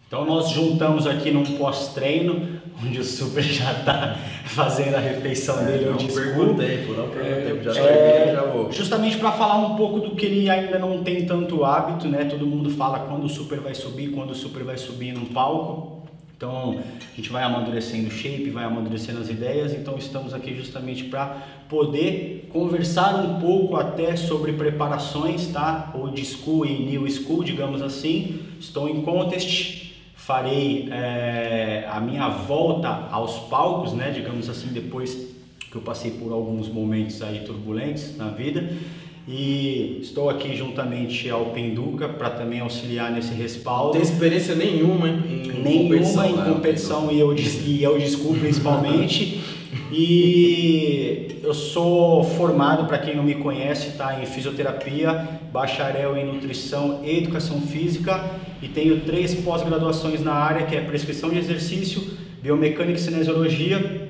Então nós juntamos aqui num pós-treino, onde o Super já está fazendo a refeição dele. Não perco tempo, já termino, já vou. Justamente para falar um pouco do que ele ainda não tem tanto hábito, né? Todo mundo fala quando o Super vai subir, quando o Super vai subir num palco. Então a gente vai amadurecendo o shape, vai amadurecendo as ideias, então estamos aqui justamente para poder conversar um pouco até sobre preparações, tá? Old School e New School, digamos assim. Estou em contest. Farei a minha volta aos palcos, né, digamos assim, depois que eu passei por alguns momentos aí turbulentos na vida, e estou aqui juntamente ao Penduca para também auxiliar nesse respaldo. Não tem experiência nenhuma em competição e eu desculpo principalmente. E eu sou formado, para quem não me conhece, tá, em fisioterapia, bacharel em nutrição e educação física, e tenho 3 pós-graduações na área, que é prescrição de exercício, biomecânica e cinesiologia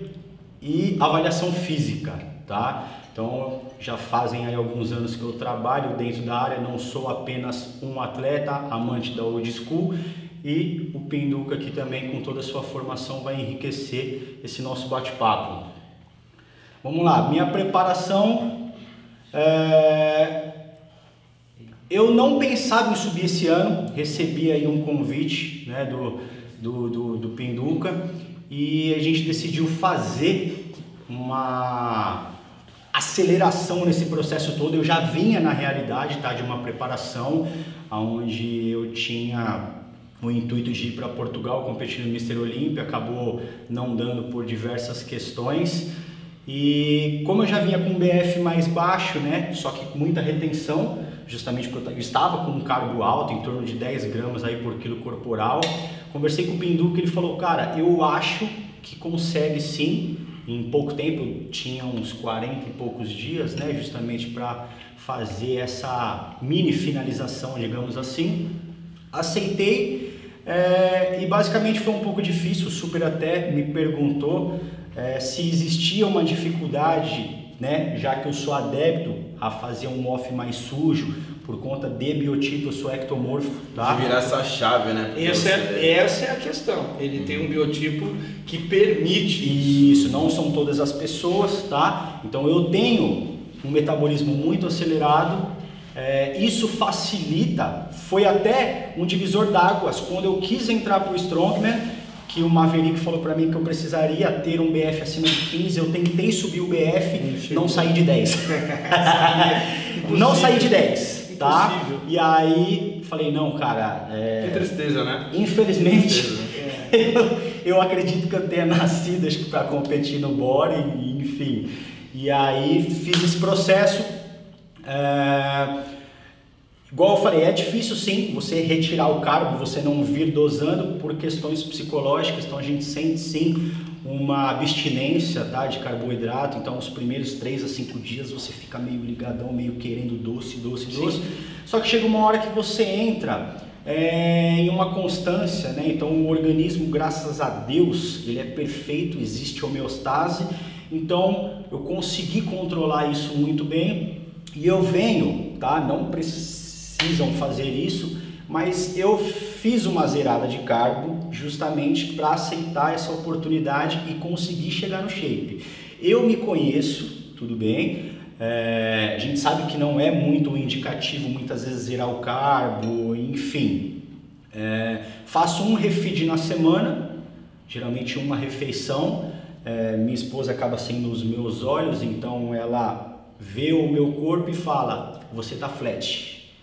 e avaliação física, tá? Então já fazem aí alguns anos que eu trabalho dentro da área, não sou apenas um atleta, amante da Old School, e o Penduca aqui também, com toda a sua formação, vai enriquecer esse nosso bate-papo. Vamos lá, minha preparação, eu não pensava em subir esse ano, recebi aí um convite, né, do Penduca, e a gente decidiu fazer uma aceleração nesse processo todo. Eu já vinha na realidade, tá, de uma preparação onde eu tinha o intuito de ir para Portugal competir no Mr. Olímpia, acabou não dando por diversas questões. E como eu já vinha com um BF mais baixo, né, só que com muita retenção, justamente porque eu estava com um carbo alto, em torno de 10 gramas aí por quilo corporal, conversei com o Penduca e ele falou, cara, eu acho que consegue sim, em pouco tempo, tinha uns 40 e poucos dias, né, justamente para fazer essa mini finalização, digamos assim. Aceitei, e basicamente foi um pouco difícil. O Super até me perguntou se existia uma dificuldade, né, já que eu sou adepto a fazer um off mais sujo, por conta de biotipo, eu sou ectomorfo, tá? De virar essa chave, né? Essa é a questão, ele tem um biotipo que permite isso, não são todas as pessoas, tá? Então eu tenho um metabolismo muito acelerado, isso facilita, foi até um divisor d'águas, quando eu quis entrar para o Strongman, que o Maverick falou para mim que eu precisaria ter um BF acima de 15, eu tentei subir o BF, não saí de 10. Não saí de 10, tá? Impossível. E aí falei, não, cara... Que tristeza, né? Infelizmente, eu acredito que eu tenha nascido para competir no body, enfim. E aí fiz esse processo. Igual eu falei, é difícil sim você retirar o carbo, você não vir dosando por questões psicológicas, então a gente sente sim uma abstinência, tá, de carboidrato. Então os primeiros 3 a 5 dias você fica meio ligadão, meio querendo doce. Só que chega uma hora que você entra em uma constância, né? Então o organismo, graças a Deus, ele é perfeito, existe homeostase, então eu consegui controlar isso muito bem. E eu venho, tá, não precisam fazer isso, mas eu fiz uma zerada de carbo justamente para aceitar essa oportunidade e conseguir chegar no shape. Eu me conheço, tudo bem, A gente sabe que não é muito indicativo muitas vezes zerar o carbo, enfim. Faço um refeed na semana, geralmente uma refeição. Minha esposa acaba sendo os meus olhos, então ela vê o meu corpo e fala: você tá flat.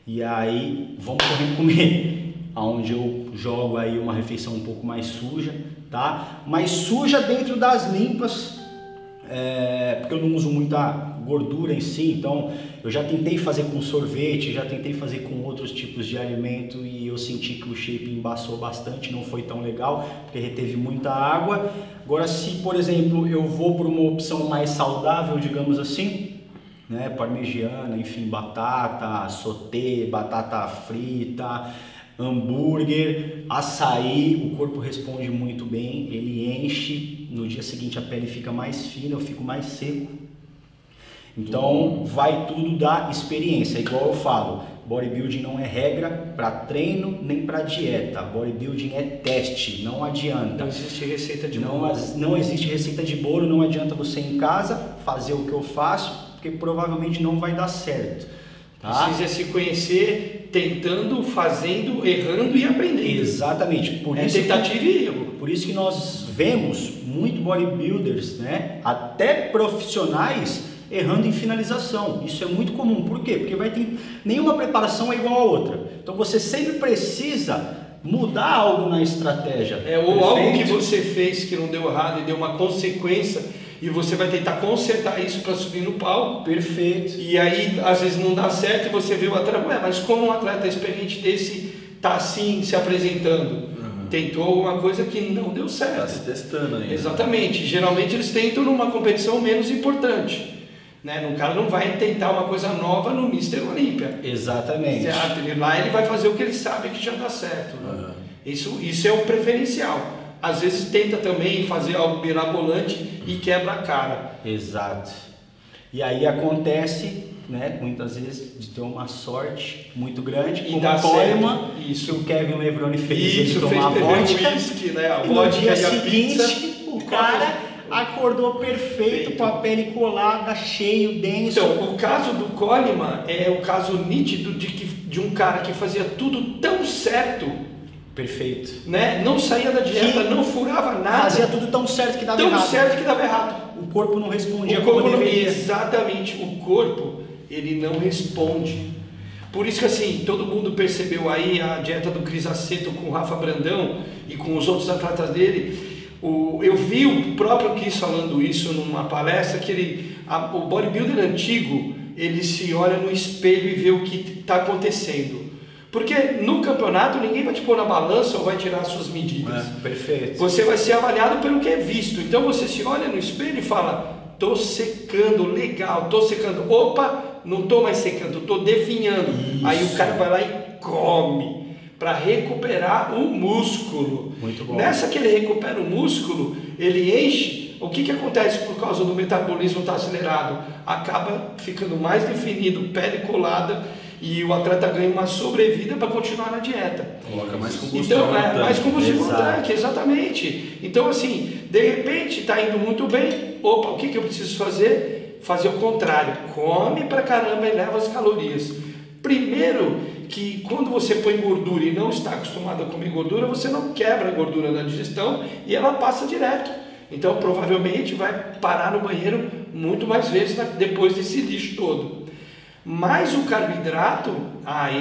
E aí vamos correndo comer, onde eu jogo aí uma refeição um pouco mais suja, tá? Mas suja dentro das limpas. Porque eu não uso muita gordura em si, então eu já tentei fazer com sorvete, já tentei fazer com outros tipos de alimento e eu senti que o shape embaçou bastante, não foi tão legal, porque reteve muita água. Agora, se por exemplo eu vou por uma opção mais saudável, digamos assim, né, parmegiana, enfim, batata, sauté, batata frita, hambúrguer, açaí, o corpo responde muito bem, ele enche, no dia seguinte a pele fica mais fina, eu fico mais seco. Então vai tudo da experiência, igual eu falo, bodybuilding não é regra para treino nem para dieta, bodybuilding é teste, não adianta. Não existe receita de bolo. Não existe receita de bolo, não adianta você em casa fazer o que eu faço, porque provavelmente não vai dar certo. Tá? Precisa se conhecer tentando, fazendo, errando e aprendendo. Exatamente. Por isso tentativa e erro. Por isso que nós vemos muito bodybuilders, né, até profissionais, errando em finalização. Isso é muito comum. Por quê? Porque nenhuma preparação é igual a outra. Então você sempre precisa mudar algo na estratégia. Ou algo que você fez que não deu errado e deu uma consequência, e você vai tentar consertar isso para subir no palco. Perfeito. E aí, às vezes não dá certo e você vê o atleta, mas como um atleta experiente desse está assim, se apresentando? Tentou alguma coisa que não deu certo. Está se testando aí. Exatamente. Geralmente eles tentam numa competição menos importante. Né? O cara não vai tentar uma coisa nova no Mr. Olímpia. Exatamente. Certo? Lá ele vai fazer o que ele sabe que já dá certo. Né? Isso é o preferencial. Às vezes tenta também fazer algo mirabolante e quebra a cara. Exato. E aí acontece, né, muitas vezes, de ter uma sorte muito grande, E como dá a Coleman, isso. que o Kevin Levrone fez Isso, ele tomar fez vodka, whisky, né? e no dia e a seguinte pizza, o cara acordou perfeito, com a pele colada, cheio, denso. Então, o caso do Coleman é o caso nítido de um cara que fazia tudo tão certo. Perfeito. Né? Não saía da dieta, não furava nada. Fazia tudo tão certo que dava errado. Tão certo que dava errado. O corpo não respondia como deveria. Exatamente, o corpo, ele não responde. Por isso que assim, todo mundo percebeu aí a dieta do Cris Aceto com o Rafa Brandão e com os outros atletas dele. Eu vi o próprio Cris falando isso numa palestra, que o bodybuilder antigo, ele se olha no espelho e vê o que está acontecendo. Porque no campeonato ninguém vai te pôr na balança ou vai tirar suas medidas. Perfeito. Você vai ser avaliado pelo que é visto. Então você se olha no espelho e fala: tô secando, legal, tô secando. Opa, não tô mais secando, tô definhando. Isso. Aí o cara vai lá e come para recuperar o músculo. Muito bom. Nessa que ele recupera o músculo, ele enche. O que acontece por causa do metabolismo estar acelerado? Acaba ficando mais definido, pele colada, e o atleta ganha uma sobrevida para continuar na dieta. Coloca mais combustível então, no tanque. mais combustível no tanque, exatamente. Então, assim, de repente está indo muito bem. Opa, o que eu preciso fazer? Fazer o contrário. Come pra caramba e leva as calorias. Primeiro, que quando você põe gordura e não está acostumado a comer gordura, você não quebra a gordura na digestão e ela passa direto. Então, provavelmente vai parar no banheiro muito mais vezes depois desse lixo todo. Mas o carboidrato,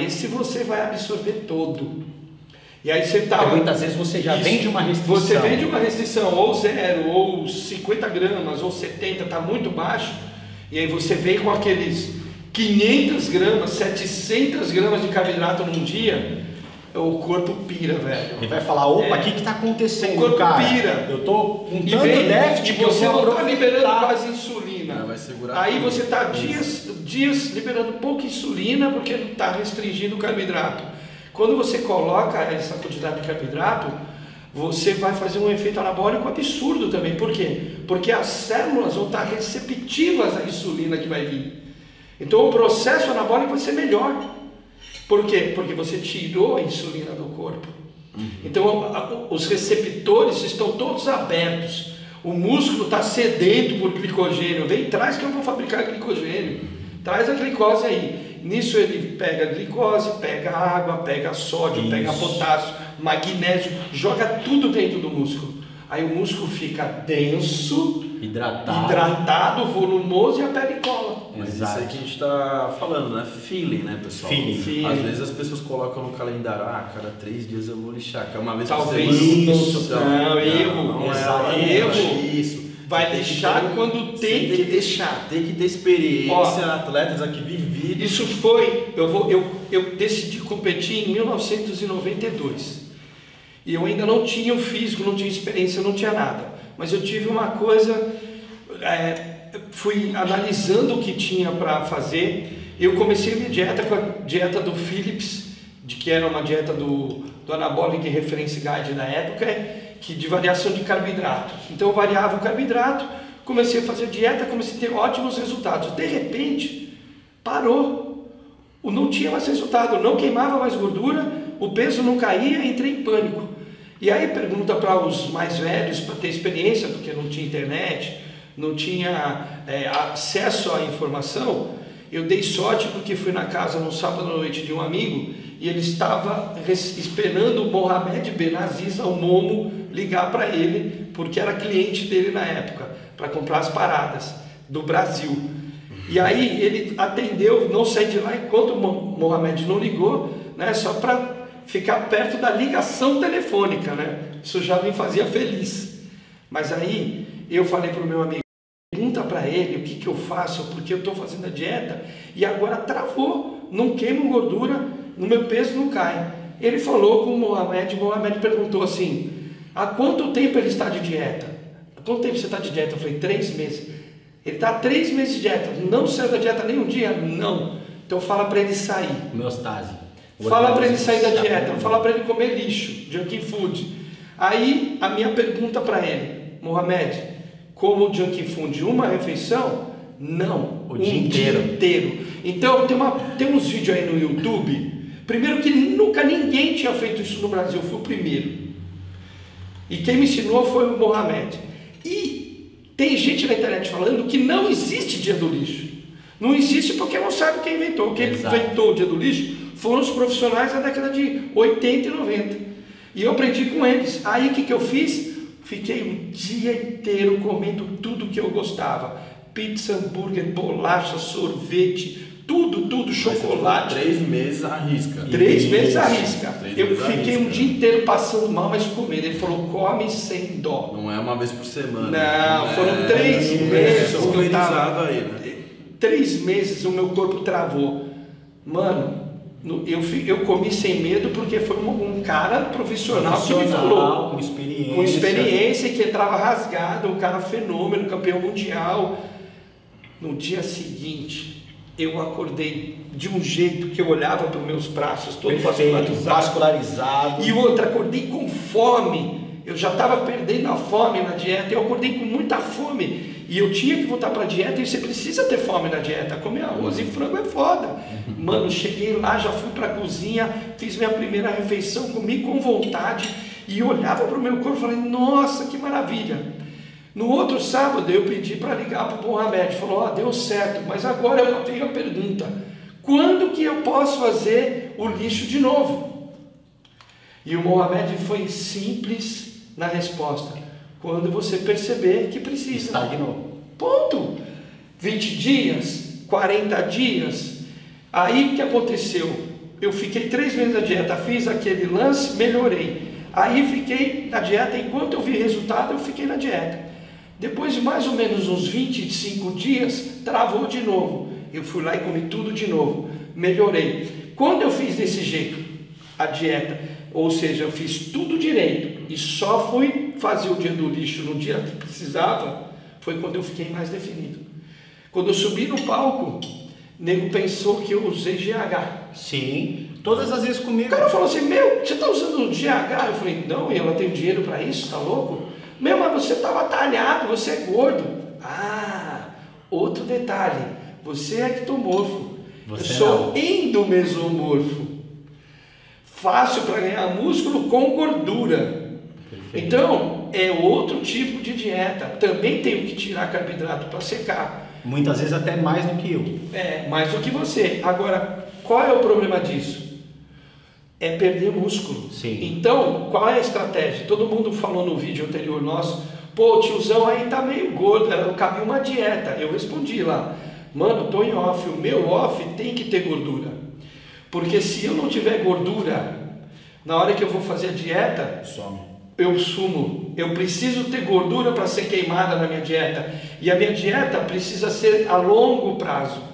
esse você vai absorver todo. E aí você tá. Muitas vezes você já vem de uma restrição. Você vem de uma restrição, ou 0, ou 50 gramas, ou 70, está muito baixo. E aí você vem com aqueles 500 gramas, 700 gramas de carboidrato num dia, o corpo pira, velho. Ele vai falar: opa, o que está acontecendo? O corpo cara? pira. Eu tô com E tanto déficit que você eu vou não está liberando aproveitar. quase insulina. Vai segurar Aí tudo. você está dias liberando pouca insulina porque está restringindo o carboidrato. Quando você coloca essa quantidade de carboidrato, você vai fazer um efeito anabólico absurdo também. Por quê? Porque as células vão estar receptivas à insulina que vai vir. Então o processo anabólico vai ser melhor. Por quê? Porque você tirou a insulina do corpo. Então os receptores estão todos abertos. O músculo está sedento por glicogênio. Vem, traz que eu vou fabricar glicogênio. Traz a glicose aí. Nisso ele pega a glicose, pega a água, pega sódio, pega potássio, magnésio, joga tudo dentro do músculo. Aí o músculo fica denso, hidratado, volumoso e a pele cola. Mas isso aí que a gente tá falando, né? Feeling, né, pessoal? Feeling. Às vezes as pessoas colocam no calendário, cada 3 dias eu vou lixar, que é uma vez Talvez por semana. erro. Isso. Vai lixar quando tem que deixar. Tem que ter experiência, atletas aqui vividos. Isso foi, eu decidi competir em 1992. E eu ainda não tinha o físico, não tinha experiência, não tinha nada. Mas eu tive uma coisa, fui analisando o que tinha para fazer. Eu comecei a minha dieta com a dieta do Phillips, que era uma dieta do Anabolic Reference Guide na época, que de variação de carboidrato. Então eu variava o carboidrato, comecei a fazer dieta, comecei a ter ótimos resultados. De repente, parou. Não tinha mais resultado, não queimava mais gordura, o peso não caía, entrei em pânico. E aí pergunta para os mais velhos, para ter experiência, porque não tinha internet, não tinha acesso à informação. Eu dei sorte porque fui na casa no sábado à noite de um amigo e ele estava esperando o Mohamed Benaziz, o Momo, ligar para ele, porque era cliente dele na época, para comprar as paradas do Brasil. E aí ele atendeu, não saí de lá enquanto o Mohamed não ligou, né, só para ficar perto da ligação telefônica, né? Isso já me fazia feliz. Mas aí eu falei para o meu amigo, pergunta para ele o que eu faço, porque eu estou fazendo a dieta e agora travou, não queimo gordura, no meu peso não cai. Ele falou com o Mohamed perguntou assim, há quanto tempo ele está de dieta? Há quanto tempo você está de dieta? Eu falei, 3 meses. Ele está há 3 meses de dieta, não saiu da dieta nem um dia? Não. Então fala para ele sair. Homeostase. Fala para ele sair da dieta, fala para ele comer lixo, junk food. Aí a minha pergunta para ele, Mohamed, como junk food uma refeição? Não, o dia inteiro. Então tem uns vídeos aí no YouTube. Primeiro que nunca ninguém tinha feito isso no Brasil, eu fui o primeiro. E quem me ensinou foi o Mohamed. E tem gente na internet falando que não existe dia do lixo. Não existe porque não sabe quem inventou. Quem inventou o dia do lixo foram os profissionais da década de 80 e 90. E eu aprendi com eles. Aí o que eu fiz? Fiquei o dia inteiro comendo tudo que eu gostava. Pizza, hambúrguer, bolacha, sorvete, tudo, chocolate. 3 meses à risca. 3 meses à risca. Eu fiquei um dia inteiro passando mal, mas comendo. Ele falou, come sem dó. Não é uma vez por semana. Não, foram 3 meses que eu tava... aí, né? 3 meses o meu corpo travou. Mano, eu comi sem medo porque foi um cara profissional que me falou. Com experiência, que entrava rasgado, um cara fenômeno, campeão mundial. No dia seguinte, eu acordei de um jeito que eu olhava para os meus braços, todo vascularizado. E outra, acordei com fome. Eu já estava perdendo a fome na dieta, eu acordei com muita fome. E eu tinha que voltar para a dieta, e você precisa ter fome na dieta. Comer arroz e frango é foda. Mano, cheguei lá, já fui para a cozinha, fiz minha primeira refeição, comi com vontade e olhava para o meu corpo e falei, nossa, que maravilha. No outro sábado eu pedi para ligar para o Mohamed, falou, deu certo, mas agora eu tenho a pergunta, quando que eu posso fazer o lixo de novo? E o Mohamed foi simples na resposta, quando você perceber que precisa. Estagnou. Ponto. 20 dias, 40 dias. Aí o que aconteceu? Eu fiquei 3 meses na dieta, fiz aquele lance, melhorei. Aí fiquei na dieta, enquanto eu vi resultado, eu fiquei na dieta. Depois de mais ou menos uns 25 dias, travou de novo. Eu fui lá e comi tudo de novo. Melhorei. Quando eu fiz desse jeito a dieta, ou seja, eu fiz tudo direito e só fui fazer o dia do lixo no dia que precisava, foi quando eu fiquei mais definido. Quando eu subi no palco, o nego pensou que eu usei GH. Sim, todas as vezes comigo. O cara falou assim, você está usando o GH? Eu falei, não, ela tem dinheiro para isso, tá louco? Mas você estava talhado, você é gordo. Outro detalhe, você é ectomorfo. Eu sou endomesomorfo. Fácil para ganhar músculo com gordura. Perfeito. Então, é outro tipo de dieta. Também tenho que tirar carboidrato para secar. Muitas vezes até mais do que eu. Mais do que você. Agora, qual é o problema disso? É perder músculo. Sim. Então, qual é a estratégia? Todo mundo falou no vídeo anterior nosso, pô, o tiozão aí tá meio gordo, eu cabia uma dieta. Eu respondi lá, mano, eu tô em off, o meu off tem que ter gordura. Porque se eu não tiver gordura, na hora que eu vou fazer a dieta, eu sumo. Eu preciso ter gordura para ser queimada na minha dieta. E a minha dieta precisa ser a longo prazo.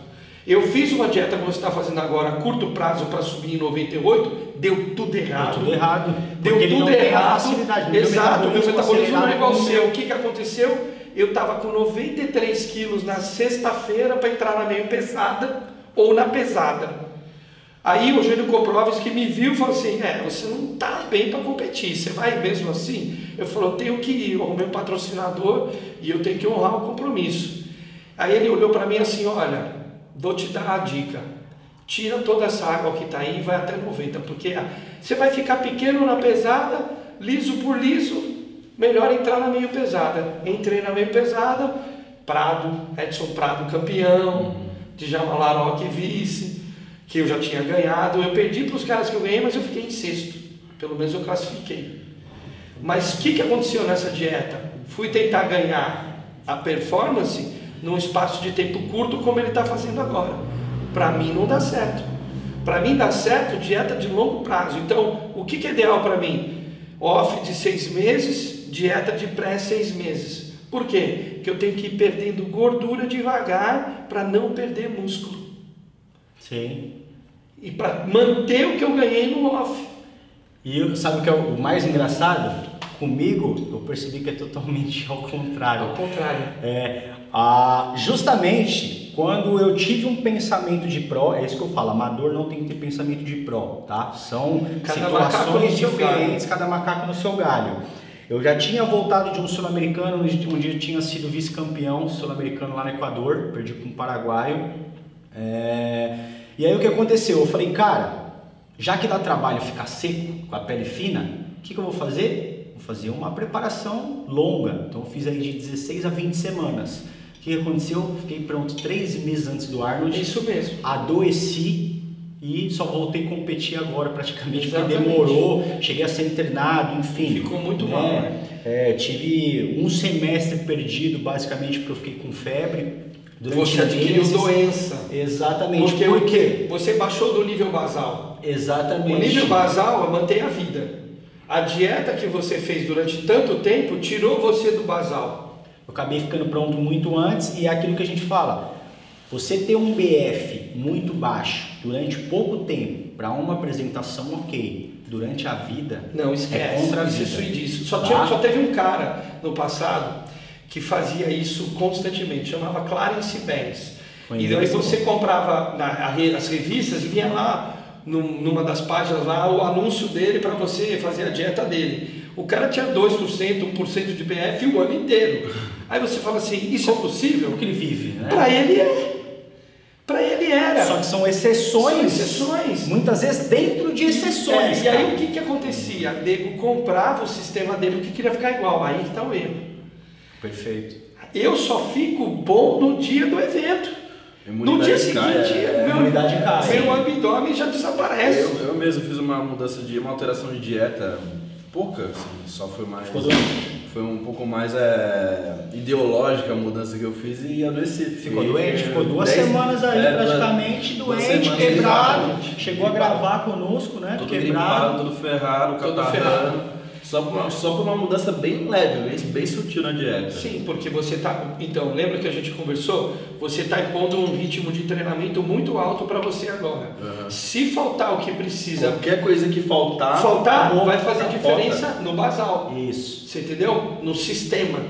Eu fiz uma dieta como você está fazendo agora, a curto prazo para subir em 98, deu tudo errado. Deu tudo errado. Deu Porque tudo ele não errado. Tem a facilidade. Exato, o meu metabolismo não é igual ao como seu. O que aconteceu? Eu estava com 93 quilos na sexta-feira para entrar na meio pesada ou na pesada. Aí o Eugênio Koprovski me viu e falou assim, você não está bem para competir, você vai mesmo assim? Eu falei, eu tenho que ir, eu arrumei um patrocinador e eu tenho que honrar o compromisso. Aí ele olhou para mim assim, olha, vou te dar a dica, tira toda essa água que está aí e vai até 90, porque você vai ficar pequeno na pesada, liso por liso, melhor entrar na meio pesada. Entrei na meio pesada, Prado, Edson Prado campeão, Djalma Laroque vice, que eu já tinha ganhado, eu perdi para os caras que eu ganhei, mas eu fiquei em sexto, pelo menos eu classifiquei. Mas o que aconteceu nessa dieta? Fui tentar ganhar a performance num espaço de tempo curto, como ele está fazendo agora. Para mim não dá certo. Para mim dá certo dieta de longo prazo. Então, o que é ideal para mim? Off de 6 meses, dieta de pré 6 meses. Por quê? Porque eu tenho que ir perdendo gordura devagar para não perder músculo. Sim. E para manter o que eu ganhei no off. E sabe o que é o mais engraçado? Comigo, eu percebi que é totalmente ao contrário. Ao contrário. Justamente quando eu tive um pensamento de pró, é isso que eu falo, amador não tem que ter pensamento de pró, tá? São situações diferentes, cada macaco no seu galho. Eu já tinha voltado de um sul-americano, onde eu tinha sido vice-campeão sul-americano lá no Equador, perdi para um paraguaio. E aí o que aconteceu? Eu falei, cara, já que dá trabalho ficar seco, com a pele fina, o que eu vou fazer? Vou fazer uma preparação longa. Então eu fiz aí de 16 a 20 semanas. O que aconteceu? Fiquei pronto 3 meses antes do Arnold. Isso mesmo. Adoeci e só voltei a competir agora praticamente. Exatamente. Porque demorou, cheguei a ser internado, enfim. Ficou muito mal, né? Tive um semestre perdido basicamente porque eu fiquei com febre. Você adquiriu doença. Exatamente. Por quê? Você baixou do nível basal. Exatamente. O nível basal mantém a vida. A dieta que você fez durante tanto tempo tirou você do basal. Eu acabei ficando pronto muito antes e é aquilo que a gente fala. Você ter um BF muito baixo durante pouco tempo para uma apresentação, ok. Durante a vida, não esquece. É contra a vida. Isso e disso. Só teve um cara no passado que fazia isso constantemente, chamava Clarence Banks. E daí você comprava as revistas e vinha lá numa das páginas lá o anúncio dele para você fazer a dieta dele. O cara tinha 2%, 1% de BF o ano inteiro. Aí você fala assim, isso é possível? Como que ele vive, né? Para ele é. Para ele era. Só que são exceções. São exceções. Muitas vezes dentro de exceções. E aí o que acontecia? O nego comprava o sistema dele porque queria ficar igual. Aí está o erro. Perfeito. Eu só fico bom no dia do evento. No dia seguinte, meu abdômen já desaparece. Eu mesmo fiz uma alteração de dieta pouca, assim, só foi mais. Foi um pouco mais ideológica a mudança que eu fiz e adoeci. Ficou doente, ficou 2 semanas aí praticamente doente, quebrado. Chegou a gravar conosco, né? Tudo quebrado, tudo ferrado, catarrado. Só por uma mudança bem leve, bem sutil na dieta. Sim, porque você está... Então, lembra que a gente conversou? Você está impondo um ritmo de treinamento muito alto para você agora. Uhum. Se faltar o que precisa... Qualquer coisa que faltar vai fazer diferença no basal. Isso. Você entendeu? No sistema.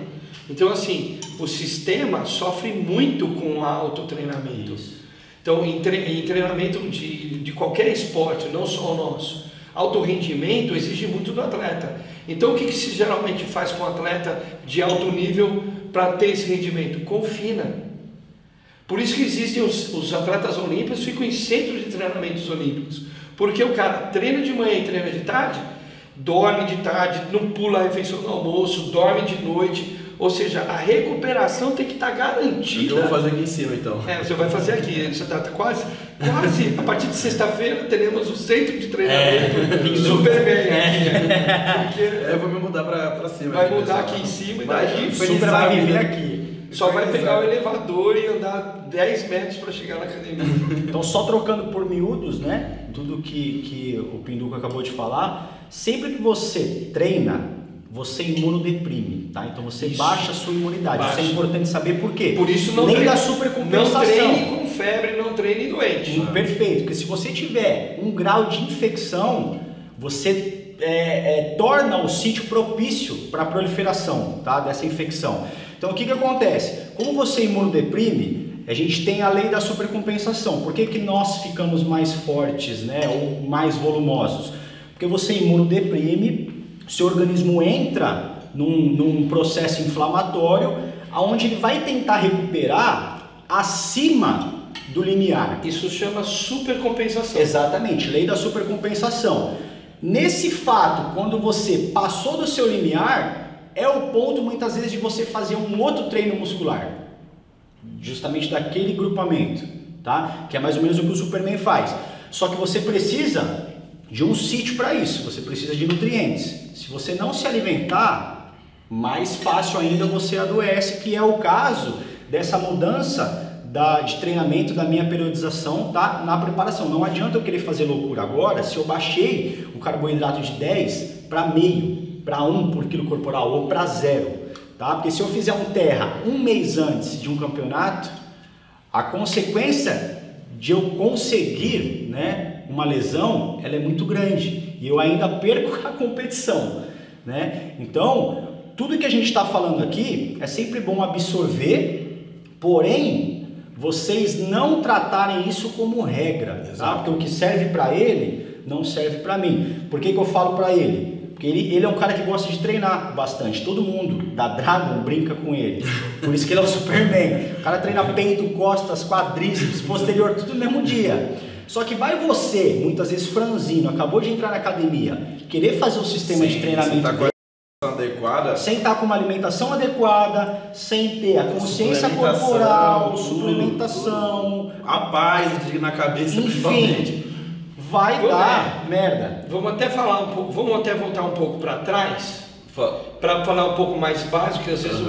Então, assim, o sistema sofre muito com o autotreinamento. Isso. Então, em treinamento de qualquer esporte, não só o nosso, alto rendimento exige muito do atleta. Então, o que se geralmente faz com o atleta de alto nível para ter esse rendimento? Confina. Por isso que existem os atletas olímpicos, ficam em centros de treinamentos olímpicos. Porque o cara treina de manhã e treina de tarde, dorme de tarde, não pula a refeição no almoço, dorme de noite. Ou seja, a recuperação tem que estar garantida. Eu vou fazer aqui em cima então. Você vai fazer aqui, você está quase, a partir de sexta-feira teremos o centro de treinamento super bem aqui. Eu vou me mudar para cima. Vai mudar aqui em cima e daí super vai viver aqui. Só vai pegar o elevador e andar 10 metros para chegar na academia. Então, só trocando por miúdos, né? Tudo que o Pinduca acabou de falar, sempre que você treina, você imunodeprime, tá? Então você baixa a sua imunidade. Isso é importante saber por quê. Por isso não Lei treine, da supercompensação. não treine com febre, não treine doente. Perfeito, porque se você tiver um grau de infecção, você torna o sítio propício para a proliferação, tá? Dessa infecção. Então o que acontece? Como você imunodeprime, a gente tem a lei da supercompensação. Por que nós ficamos mais fortes, né? Ou mais volumosos? Porque você imunodeprime, seu organismo entra num processo inflamatório, onde ele vai tentar recuperar acima do limiar. Isso chama supercompensação. Exatamente, lei da supercompensação. Nesse fato, quando você passou do seu limiar, é o ponto muitas vezes de você fazer um outro treino muscular, justamente daquele grupamento, tá? Que é mais ou menos o que o Superman faz. Só que você precisa de um sítio para isso, você precisa de nutrientes. Se você não se alimentar, mais fácil ainda você adoece, que é o caso dessa mudança de treinamento, da minha periodização, tá? Na preparação. Não adianta eu querer fazer loucura agora se eu baixei o carboidrato de 10 para meio, para 1 por quilo corporal ou para 0, tá? Porque se eu fizer um terra um mês antes de um campeonato, a consequência de eu conseguir, né, uma lesão, ela é muito grande e eu ainda perco a competição, né? Então, tudo que a gente está falando aqui é sempre bom absorver, porém, vocês não tratarem isso como regra, tá? Porque o que serve para ele não serve para mim. Por que eu falo para ele? Porque ele é um cara que gosta de treinar bastante. Todo mundo da Dragon brinca com ele. Por isso que ele é o Superman. O cara treina peito, costas, quadríceps, posterior, tudo no mesmo dia. Só que vai você, muitas vezes franzino, acabou de entrar na academia, querer fazer o sistema de treinamento adequada, sem estar com uma alimentação adequada, sem ter a consciência corporal, suplementação, a paz na cabeça, enfim, vai dar merda. Vamos até falar um pouco, vamos até voltar um pouco para trás, para falar um pouco mais básico, que às vezes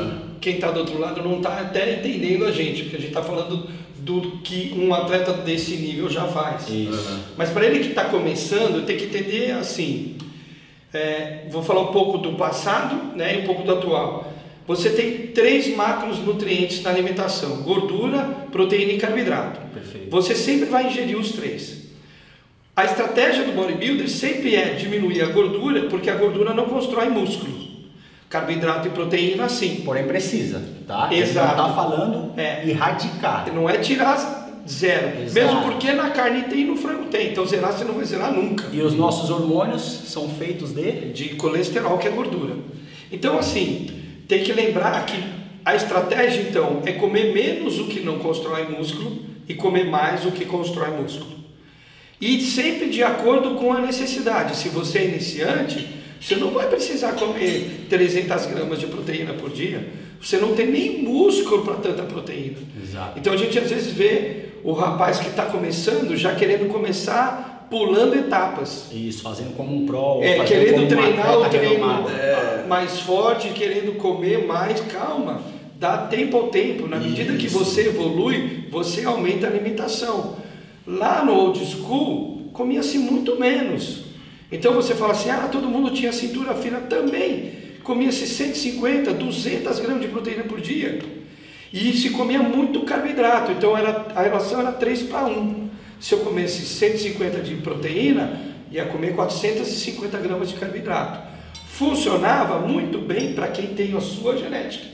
quem está do outro lado não está até entendendo a gente, porque a gente está falando do que um atleta desse nível já faz. Isso. Mas para ele que está começando, tem que entender assim. Vou falar um pouco do passado, né, e um pouco do atual. Você tem 3 macronutrientes na alimentação: gordura, proteína e carboidrato. Perfeito. Você sempre vai ingerir os 3. A estratégia do bodybuilder sempre é diminuir a gordura, porque a gordura não constrói músculo. Carboidrato e proteína sim. Porém precisa, tá? Exato. Não está falando erradicar. Não é tirar zero. Exato. Mesmo porque na carne tem e no frango tem. Então zerar você não vai zerar nunca. E os nossos hormônios são feitos de colesterol, que é gordura. Então assim, tem que lembrar que a estratégia então é comer menos o que não constrói músculo e comer mais o que constrói músculo. E sempre de acordo com a necessidade. Se você é iniciante, você não vai precisar comer 300 gramas de proteína por dia. Você não tem nem músculo para tanta proteína. Exato. Então a gente às vezes vê o rapaz que está começando já querendo começar pulando etapas. Isso, fazendo como um pro. Querendo treinar o treino mais forte, querendo comer mais. Calma, dá tempo ao tempo. Na medida que você evolui, você aumenta a alimentação. Lá no old school, comia-se muito menos. Então você fala assim, todo mundo tinha cintura fina também. Comia-se 150, 200 gramas de proteína por dia. E se comia muito carboidrato. Então a relação era 3 para 1. Se eu comesse 150 de proteína, ia comer 450 gramas de carboidrato. Funcionava muito bem para quem tem a sua genética.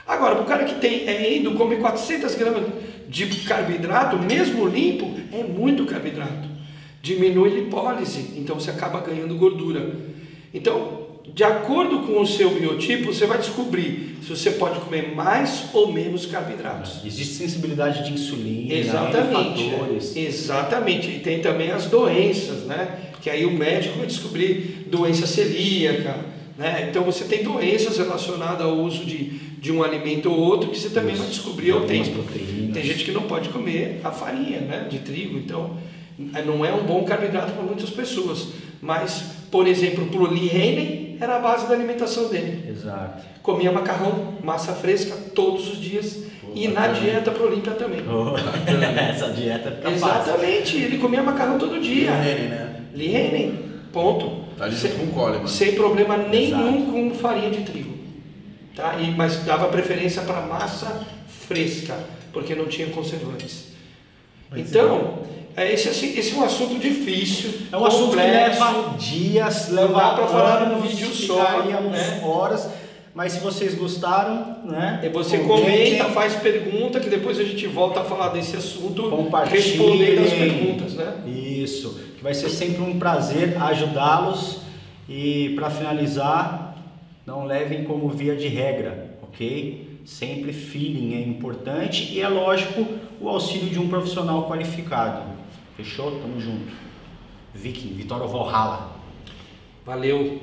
Agora, para o cara que tem indo comer 400 gramas de carboidrato, mesmo limpo, é muito carboidrato. Diminui a lipólise, então você acaba ganhando gordura. Então, de acordo com o seu biotipo, você vai descobrir se você pode comer mais ou menos carboidratos. Existe sensibilidade de insulina, Exatamente, fatores. exatamente. E tem também as doenças, né? Que aí o médico vai descobrir doença celíaca, né? Então você tem doenças relacionadas ao uso de um alimento ou outro que você também vai descobrir ao tempo. Tem gente que não pode comer a farinha, né? De trigo, então não é um bom carboidrato para muitas pessoas. Mas, por exemplo, para o Lee Haney era a base da alimentação dele. Exato. Comia macarrão, massa fresca todos os dias. E na dieta pro Olímpia também. Essa dieta fica fácil. Exatamente, ele comia macarrão todo dia. Lee Haney, né? Lee Haney, ponto. Tá ali junto com o Coleman. Sem problema nenhum Exato. com farinha de trigo. Tá? Mas dava preferência para massa fresca, porque não tinha conservantes. Então, esse é um assunto difícil. É um assunto que complexo. leva dias, Não dá pra falar anos, num vídeo só, ficaríamos né? horas. Mas se vocês gostaram, né? E você comentem, comenta, faz pergunta, que depois a gente volta a falar desse assunto, compartilhem. respondendo as perguntas, né? Isso, que vai ser sempre um prazer ajudá-los. E para finalizar, não levem como via de regra, ok? Sempre feeling é importante e é lógico o auxílio de um profissional qualificado. Fechou? Tamo junto. Viking, Vitória Valhalla. Valeu!